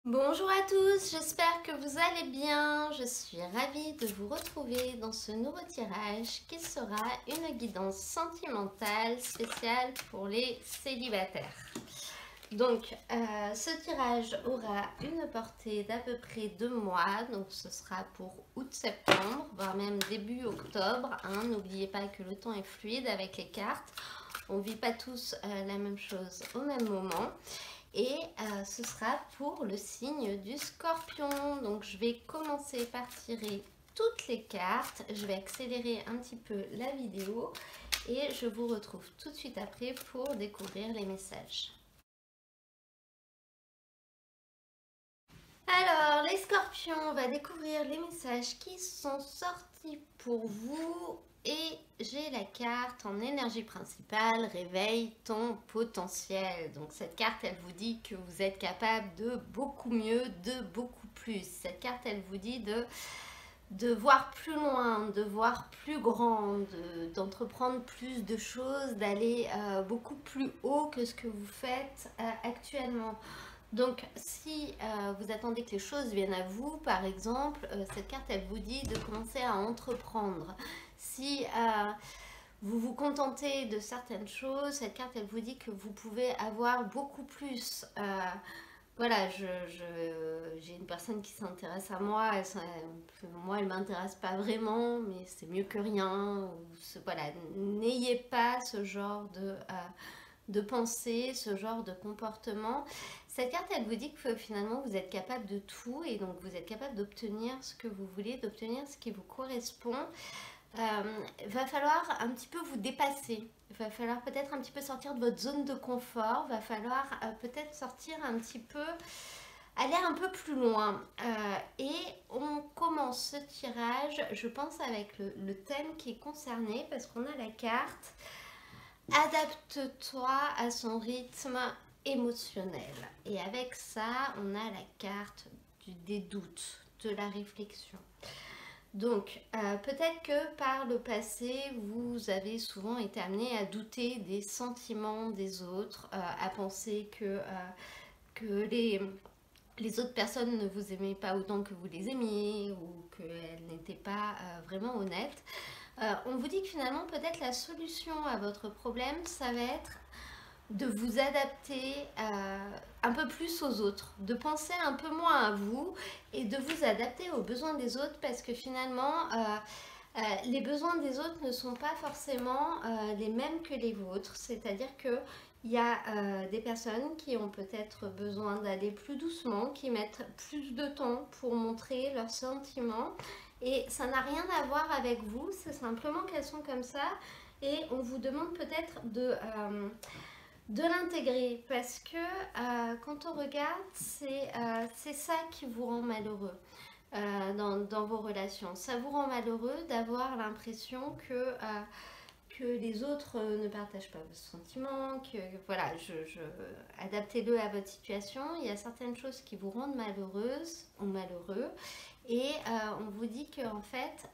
Bonjour à tous, j'espère que vous allez bien. Je suis ravie de vous retrouver dans ce nouveau tirage qui sera une guidance sentimentale spéciale pour les célibataires. Donc, ce tirage aura une portée d'à peu près 2 mois, donc ce sera pour août-septembre, voire même début octobre. N'oubliez pas que le temps est fluide avec les cartes. On ne vit pas tous la même chose au même moment. Et ce sera pour le signe du Scorpion. Donc je vais commencer par tirer toutes les cartes. Je vais accélérer un petit peu la vidéo et je vous retrouve tout de suite après pour découvrir les messages. Alors les Scorpions, on va découvrir les messages qui sont sortis pour vous. Et j'ai la carte en énergie principale, réveille ton potentiel. Donc cette carte, elle vous dit que vous êtes capable de beaucoup mieux, de beaucoup plus. Cette carte, elle vous dit de voir plus loin, de voir plus grand, d'entreprendre plus de choses, d'aller beaucoup plus haut que ce que vous faites actuellement. Donc si vous attendez que les choses viennent à vous, par exemple, cette carte, elle vous dit de commencer à entreprendre. Si vous vous contentez de certaines choses, cette carte, elle vous dit que vous pouvez avoir beaucoup plus. Voilà, j'ai une personne qui s'intéresse à moi, moi elle m'intéresse pas vraiment, mais c'est mieux que rien. Voilà, n'ayez pas ce genre de pensée, ce genre de comportement. Cette carte, elle vous dit que finalement vous êtes capable de tout et donc vous êtes capable d'obtenir ce que vous voulez, d'obtenir ce qui vous correspond. Va falloir un petit peu vous dépasser. Il va falloir peut-être un petit peu sortir de votre zone de confort. Va falloir peut-être sortir un petit peu, aller un peu plus loin. Et on commence ce tirage, je pense, avec le thème qui est concerné parce qu'on a la carte adapte-toi à son rythme émotionnel. Et avec ça, on a la carte des doutes, de la réflexion. Donc, peut-être que par le passé, vous avez souvent été amené à douter des sentiments des autres, à penser que les autres personnes ne vous aimaient pas autant que vous les aimiez ou qu'elles n'étaient pas vraiment honnêtes. On vous dit que finalement, peut-être la solution à votre problème, ça va être de vous adapter un peu plus aux autres, de penser un peu moins à vous et de vous adapter aux besoins des autres parce que finalement, les besoins des autres ne sont pas forcément les mêmes que les vôtres. C'est-à-dire que il y a des personnes qui ont peut-être besoin d'aller plus doucement, qui mettent plus de temps pour montrer leurs sentiments. Et ça n'a rien à voir avec vous, c'est simplement qu'elles sont comme ça. Et on vous demande peut-être de l'intégrer parce que quand on regarde, c'est ça qui vous rend malheureux dans vos relations. Ça vous rend malheureux d'avoir l'impression que les autres ne partagent pas vos sentiments, que voilà, adaptez-le à votre situation. Il y a certaines choses qui vous rendent malheureuse ou malheureux et on vous dit qu'en fait,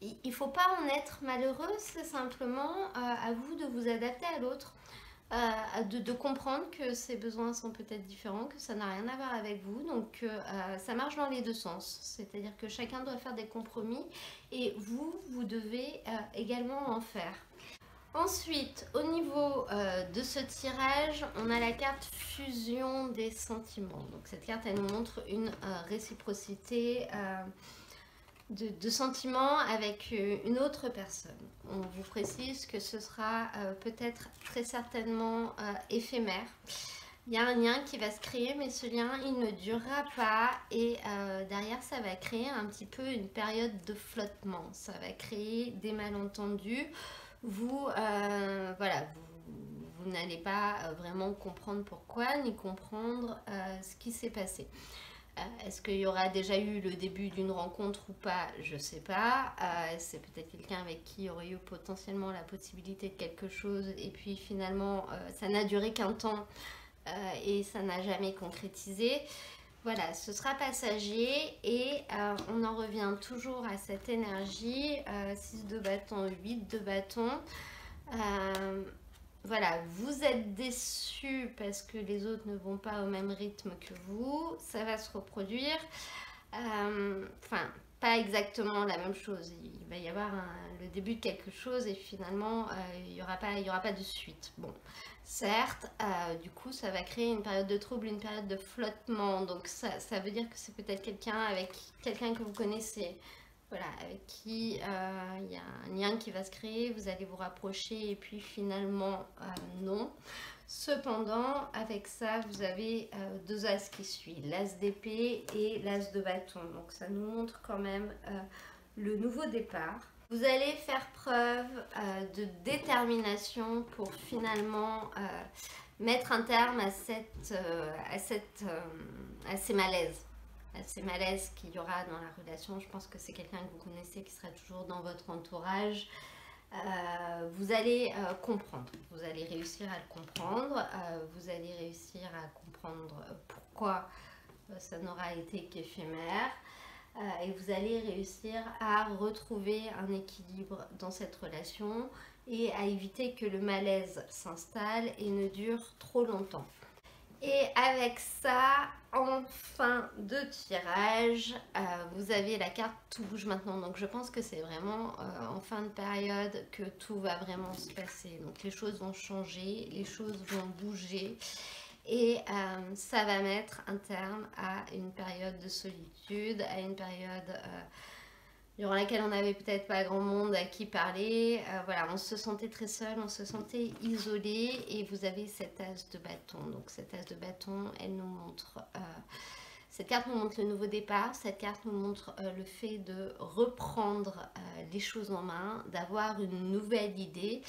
il ne faut pas en être malheureux, c'est simplement à vous de vous adapter à l'autre, de comprendre que ses besoins sont peut-être différents, que ça n'a rien à voir avec vous, donc ça marche dans les deux sens, c'est-à-dire que chacun doit faire des compromis et vous devez également en faire. Ensuite, au niveau de ce tirage, on a la carte fusion des sentiments. Donc cette carte, elle nous montre une réciprocité de sentiments avec une autre personne. On vous précise que ce sera peut-être très certainement éphémère. Il y a un lien qui va se créer, mais ce lien, il ne durera pas. Et derrière, ça va créer un petit peu une période de flottement. Ça va créer des malentendus. Voilà, vous n'allez pas vraiment comprendre pourquoi, ni comprendre ce qui s'est passé. Est-ce qu'il y aura déjà eu le début d'une rencontre ou pas? Je ne sais pas. C'est peut-être quelqu'un avec qui il y aurait eu potentiellement la possibilité de quelque chose et puis finalement ça n'a duré qu'un temps et ça n'a jamais concrétisé. Voilà, ce sera passager et on en revient toujours à cette énergie. 6 de bâton, 8 de bâton. voilà, vous êtes déçus parce que les autres ne vont pas au même rythme que vous, ça va se reproduire. Enfin, pas exactement la même chose. Il va y avoir le début de quelque chose et finalement, il n'y aura pas de suite. Bon, certes, du coup, ça va créer une période de trouble, une période de flottement. Donc, ça veut dire que c'est peut-être quelqu'un que vous connaissez. Voilà, avec qui il y a un lien qui va se créer, vous allez vous rapprocher et puis finalement, non. Cependant, avec ça, vous avez deux as qui suivent, l'as d'épée et l'as de bâton. Donc ça nous montre quand même le nouveau départ. Vous allez faire preuve de détermination pour finalement mettre un terme à ces malaises. À ces malaises qu'il y aura dans la relation. Je pense que c'est quelqu'un que vous connaissez qui sera toujours dans votre entourage. Vous allez comprendre, vous allez réussir à le comprendre, vous allez réussir à comprendre pourquoi ça n'aura été qu'éphémère et vous allez réussir à retrouver un équilibre dans cette relation et à éviter que le malaise s'installe et ne dure trop longtemps. Et avec ça, en fin de tirage, vous avez la carte tout bouge maintenant. Donc je pense que c'est vraiment en fin de période que tout va vraiment se passer. Donc les choses vont changer, les choses vont bouger. Et ça va mettre un terme à une période de solitude, à une période durant laquelle on n'avait peut-être pas grand monde à qui parler. Voilà, on se sentait très seul, on se sentait isolé et vous avez cette as de bâton. Donc cette as de bâton, elle nous montre... cette carte nous montre le nouveau départ, cette carte nous montre le fait de reprendre les choses en main, d'avoir une nouvelle idée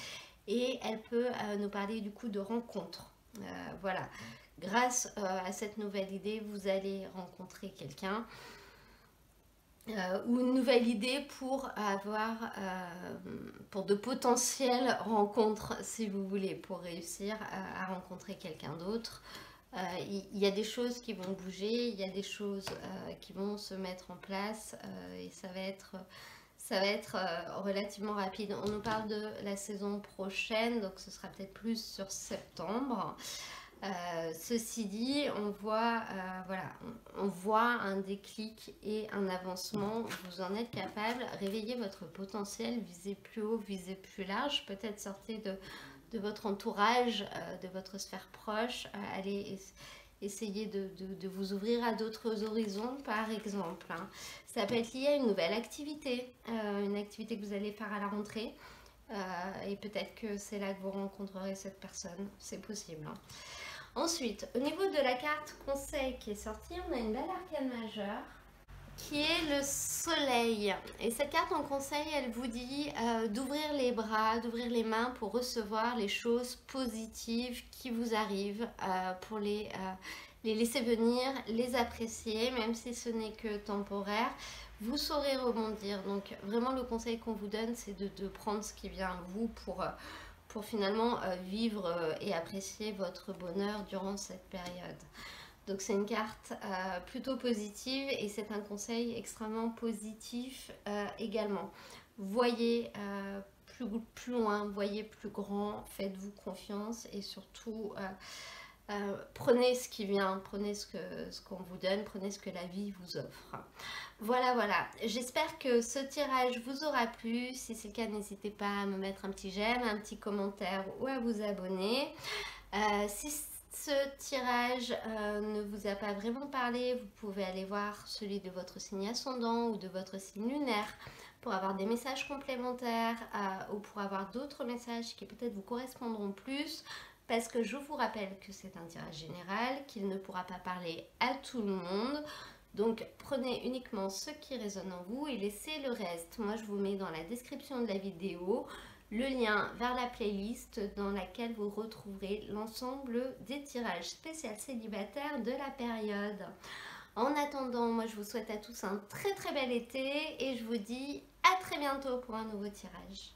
et elle peut nous parler du coup de rencontre. Voilà, grâce à cette nouvelle idée, vous allez rencontrer quelqu'un. Ou une nouvelle idée pour avoir pour de potentielles rencontres si vous voulez, pour réussir à rencontrer quelqu'un d'autre. Il y a des choses qui vont bouger, il y a des choses qui vont se mettre en place et ça va être relativement rapide. On nous parle de la saison prochaine, donc ce sera peut-être plus sur septembre. Ceci dit, on voit, voilà, on voit un déclic et un avancement. Vous en êtes capable. Réveillez votre potentiel, visez plus haut, visez plus large. Peut-être sortez de votre entourage, de votre sphère proche. Allez essayer de vous ouvrir à d'autres horizons, par exemple. Hein. Ça peut être lié à une nouvelle activité, une activité que vous allez faire à la rentrée. Et peut-être que c'est là que vous rencontrerez cette personne. C'est possible. Hein. Ensuite, au niveau de la carte conseil qui est sortie, on a une belle arcane majeure qui est le soleil. Et cette carte en conseil, elle vous dit d'ouvrir les bras, d'ouvrir les mains pour recevoir les choses positives qui vous arrivent, pour les laisser venir, les apprécier, même si ce n'est que temporaire. Vous saurez rebondir. Donc vraiment le conseil qu'on vous donne, c'est de prendre ce qui vient à vous pour finalement vivre et apprécier votre bonheur durant cette période. Donc c'est une carte plutôt positive et c'est un conseil extrêmement positif également. Voyez plus loin, voyez plus grand, faites-vous confiance et surtout prenez ce qui vient, prenez ce qu'on vous donne, prenez ce que la vie vous offre. Voilà, voilà. J'espère que ce tirage vous aura plu. Si c'est le cas, n'hésitez pas à me mettre un petit j'aime, un petit commentaire ou à vous abonner. Si ce tirage ne vous a pas vraiment parlé, vous pouvez aller voir celui de votre signe ascendant ou de votre signe lunaire pour avoir des messages complémentaires ou pour avoir d'autres messages qui peut-être vous correspondront plus. Parce que je vous rappelle que c'est un tirage général, qu'il ne pourra pas parler à tout le monde. Donc prenez uniquement ce qui résonne en vous et laissez le reste. Moi je vous mets dans la description de la vidéo le lien vers la playlist dans laquelle vous retrouverez l'ensemble des tirages spéciaux célibataires de la période. En attendant, moi je vous souhaite à tous un très très bel été et je vous dis à très bientôt pour un nouveau tirage.